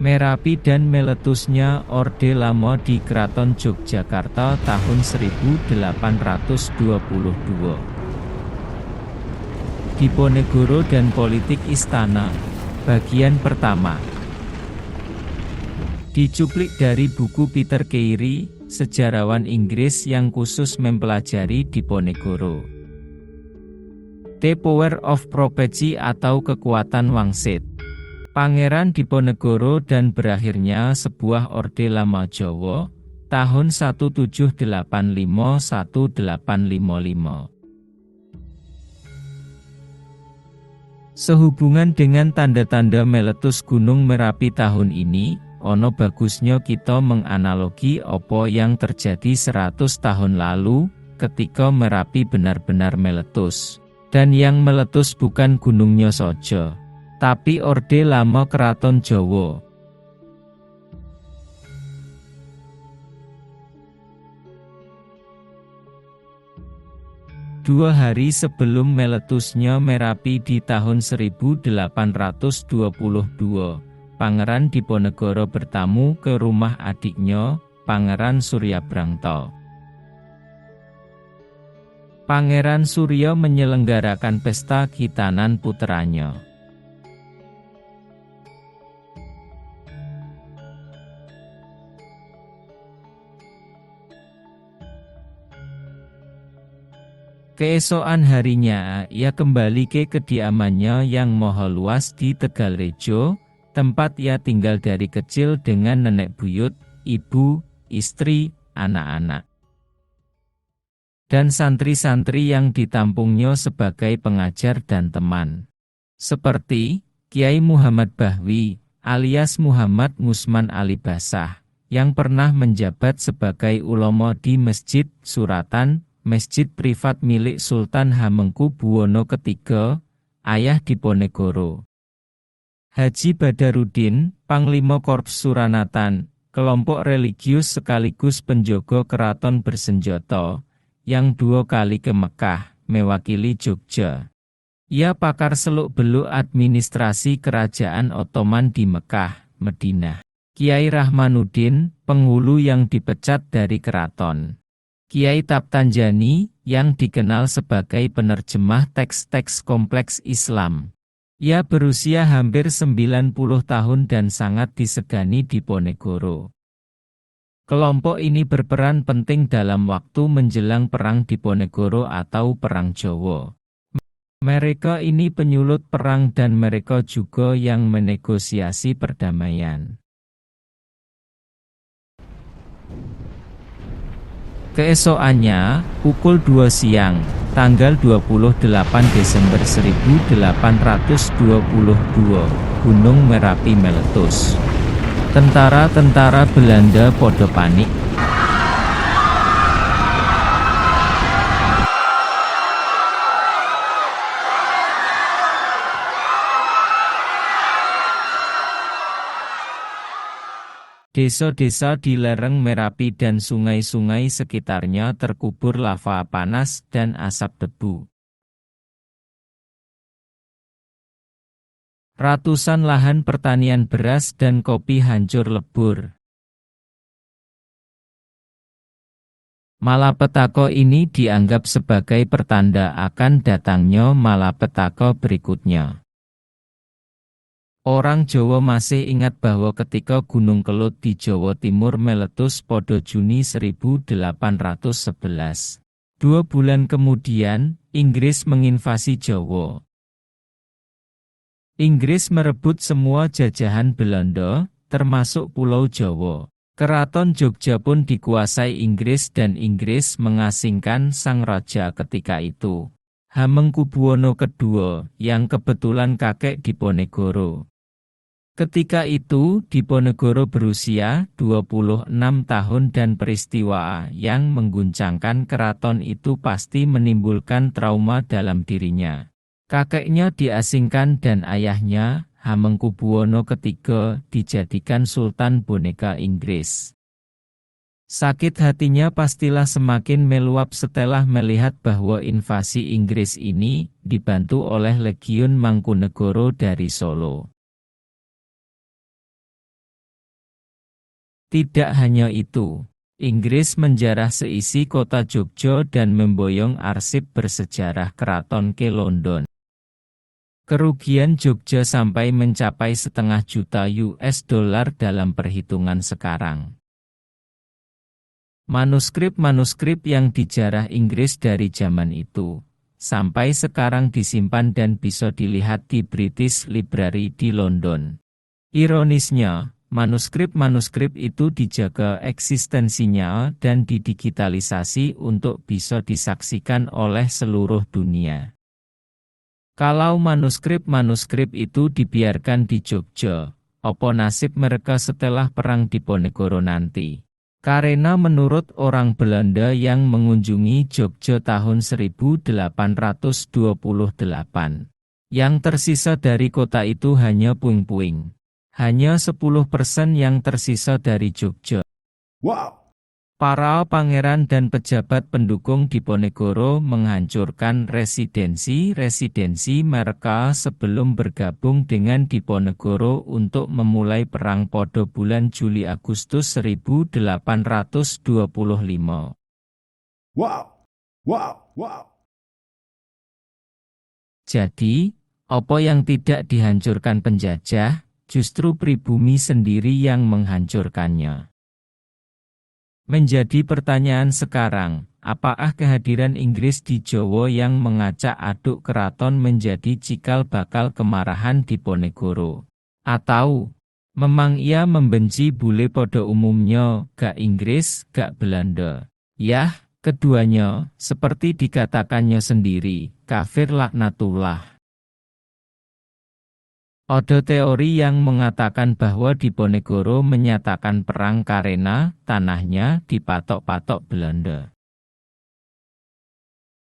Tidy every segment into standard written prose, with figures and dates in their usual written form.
Merapi dan meletusnya Orde Lamo di Keraton Yogyakarta tahun 1822. Diponegoro dan politik istana. Bagian pertama. Dicuplik dari buku Peter Carey, sejarawan Inggris yang khusus mempelajari Diponegoro. The Power of Prophecy atau kekuatan wangsit. Pangeran Diponegoro dan berakhirnya sebuah Orde Lama Jawa, tahun 1785-1855. Sehubungan dengan tanda-tanda meletus Gunung Merapi tahun ini, ono bagusnya kita menganalogi apa yang terjadi 100 tahun lalu, ketika Merapi benar-benar meletus. Dan yang meletus bukan gunungnya saja, tapi Orde Lama Keraton Jawa. Dua hari sebelum meletusnya Merapi di tahun 1822, Pangeran Diponegoro bertamu ke rumah adiknya, Pangeran Suryabrangta. Pangeran Surya menyelenggarakan pesta khitanan puteranya. Keesokan harinya, ia kembali ke kediamannya yang moho luas di Tegalrejo, tempat ia tinggal dari kecil dengan nenek buyut, ibu, istri, anak-anak, dan santri-santri yang ditampungnya sebagai pengajar dan teman. Seperti Kiai Muhammad Bahwi, alias Muhammad Ngusman Alibasah, yang pernah menjabat sebagai ulama di Masjid Suratan, masjid privat milik Sultan Hamengkubuwono III, ayah Diponegoro. Haji Badarudin, Panglima Korps Suranatan, kelompok religius sekaligus penjaga keraton bersenjata, yang 2 kali ke Mekah, mewakili Jogja. Ia pakar seluk-beluk administrasi kerajaan Ottoman di Mekah, Madinah. Kiai Rahmanuddin, penghulu yang dipecat dari keraton. Kiai Taptanjani, yang dikenal sebagai penerjemah teks-teks kompleks Islam. Ia berusia hampir 90 tahun dan sangat disegani Diponegoro. Kelompok ini berperan penting dalam waktu menjelang Perang Diponegoro atau Perang Jawa. Mereka ini penyulut perang dan mereka juga yang menegosiasi perdamaian. Keesokannya, pukul 2 siang, tanggal 28 Desember 1822, Gunung Merapi meletus. Tentara-tentara Belanda podo panik. Desa-desa di lereng Merapi dan sungai-sungai sekitarnya terkubur lava panas dan asap debu. Ratusan lahan pertanian beras dan kopi hancur lebur. Malapetaka ini dianggap sebagai pertanda akan datangnya malapetaka berikutnya. Orang Jawa masih ingat bahwa ketika Gunung Kelut di Jawa Timur meletus pada Juni 1811. 2 bulan kemudian, Inggris menginvasi Jawa. Inggris merebut semua jajahan Belanda, termasuk Pulau Jawa. Keraton Jogja pun dikuasai Inggris dan Inggris mengasingkan sang raja ketika itu, Hamengkubuwono II, yang kebetulan kakek Diponegoro. Ketika itu, Diponegoro berusia 26 tahun dan peristiwa yang mengguncangkan keraton itu pasti menimbulkan trauma dalam dirinya. Kakeknya diasingkan dan ayahnya, Hamengkubuwono III, dijadikan Sultan Boneka Inggris. Sakit hatinya pastilah semakin meluap setelah melihat bahwa invasi Inggris ini dibantu oleh Legiun Mangkunegoro dari Solo. Tidak hanya itu, Inggris menjarah seisi kota Jogja dan memboyong arsip bersejarah keraton ke London. Kerugian Jogja sampai mencapai $500.000 dalam perhitungan sekarang. Manuskrip-manuskrip yang dijarah Inggris dari zaman itu, sampai sekarang disimpan dan bisa dilihat di British Library di London. Ironisnya, manuskrip-manuskrip itu dijaga eksistensinya dan didigitalisasi untuk bisa disaksikan oleh seluruh dunia. Kalau manuskrip-manuskrip itu dibiarkan di Jogja, apa nasib mereka setelah Perang Diponegoro nanti? Karena menurut orang Belanda yang mengunjungi Jogja tahun 1828, yang tersisa dari kota itu hanya puing-puing. Hanya 10% yang tersisa dari Jogja. Wow. Para pangeran dan pejabat pendukung Diponegoro menghancurkan residensi-residensi mereka sebelum bergabung dengan Diponegoro untuk memulai perang pada bulan Juli-Agustus 1825. Wow. Wow. Wow. Jadi, apa yang tidak dihancurkan penjajah, justru pribumi sendiri yang menghancurkannya. Menjadi pertanyaan sekarang, apakah kehadiran Inggris di Jawa yang mengacak aduk keraton menjadi cikal bakal kemarahan Diponegoro? Atau, memang ia membenci bule pada umumnya, gak Inggris, gak Belanda? Yah, keduanya, seperti dikatakannya sendiri, kafir laknatullah. Ada teori yang mengatakan bahwa Diponegoro menyatakan perang karena tanahnya dipatok-patok Belanda.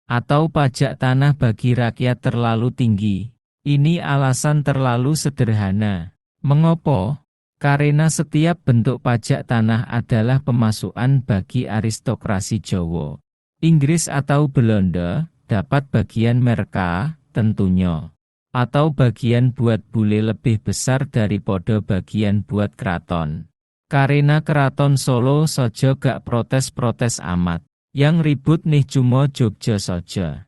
Atau pajak tanah bagi rakyat terlalu tinggi. Ini alasan terlalu sederhana. Mengapa? Karena setiap bentuk pajak tanah adalah pemasukan bagi aristokrasi Jawa. Inggris atau Belanda dapat bagian mereka, tentunya. Atau bagian buat bule lebih besar daripada bagian buat keraton. Karena keraton Solo saja gak protes-protes amat. Yang ribut nih cuma Jogja saja.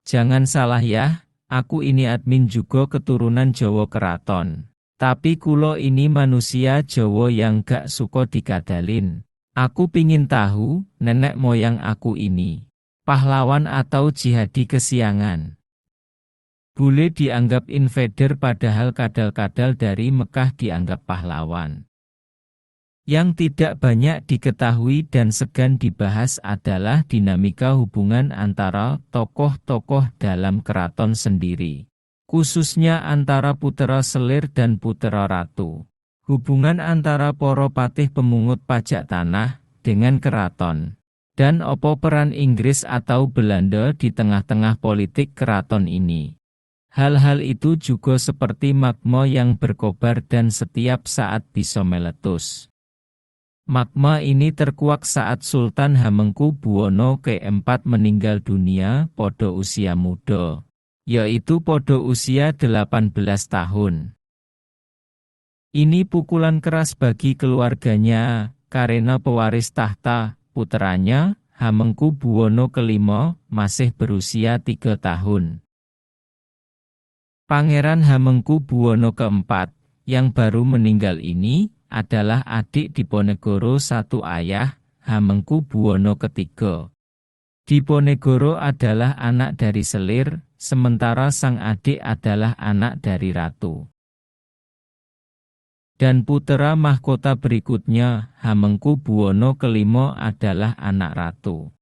Jangan salah ya, aku ini admin juga keturunan Jawa keraton. Tapi kulo ini manusia Jawa yang gak suka dikadalin. Aku pingin tahu, nenek moyang aku ini pahlawan atau jihadi kesiangan. Bule dianggap invader padahal kadal-kadal dari Mekah dianggap pahlawan. Yang tidak banyak diketahui dan segan dibahas adalah dinamika hubungan antara tokoh-tokoh dalam keraton sendiri. Khususnya antara Putera Selir dan Putera Ratu. Hubungan antara para patih pemungut pajak tanah dengan keraton. Dan apa peran Inggris atau Belanda di tengah-tengah politik keraton ini. Hal-hal itu juga seperti magma yang berkobar dan setiap saat bisa meletus. Magma ini terkuak saat Sultan Hamengkubuwono ke-4 meninggal dunia pada usia muda, yaitu pada usia 18 tahun. Ini pukulan keras bagi keluarganya, karena pewaris tahta, puteranya, Hamengkubuwono ke-5, masih berusia 3 tahun. Pangeran Hamengkubuwono ke-4, yang baru meninggal ini, adalah adik Diponegoro satu ayah, Hamengkubuwono ke-3. Diponegoro adalah anak dari Selir, sementara sang adik adalah anak dari Ratu. Dan putera mahkota berikutnya, Hamengkubuwono ke-5 adalah anak Ratu.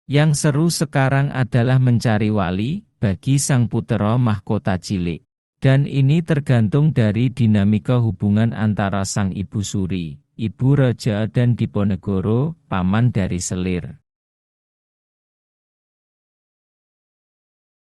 Yang seru sekarang adalah mencari wali bagi sang putera mahkota cilik. Dan ini tergantung dari dinamika hubungan antara sang ibu suri, ibu raja dan Diponegoro, paman dari Selir.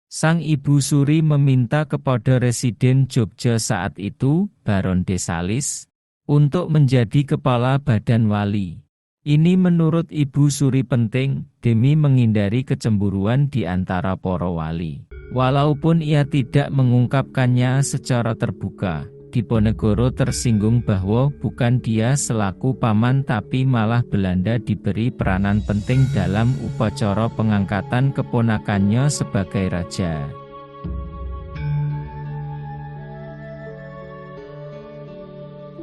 Sang ibu suri meminta kepada residen Jogja saat itu, Baron Desalis, untuk menjadi kepala badan wali. Ini menurut Ibu Suri penting, demi menghindari kecemburuan di antara para wali. Walaupun ia tidak mengungkapkannya secara terbuka, Diponegoro tersinggung bahwa bukan dia selaku paman tapi malah Belanda diberi peranan penting dalam upacara pengangkatan keponakannya sebagai raja.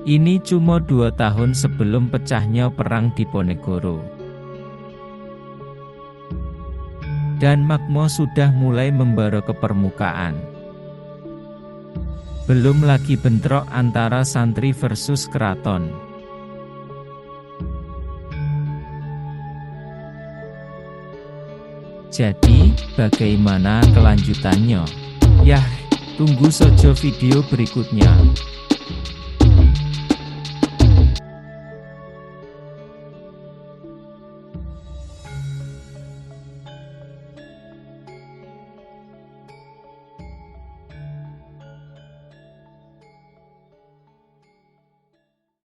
Ini cuma 2 tahun sebelum pecahnya Perang Diponegoro. Dan Makmo sudah mulai membara ke permukaan. Belum lagi bentrok antara santri versus keraton. Jadi, bagaimana kelanjutannya? Yah, tunggu saja video berikutnya.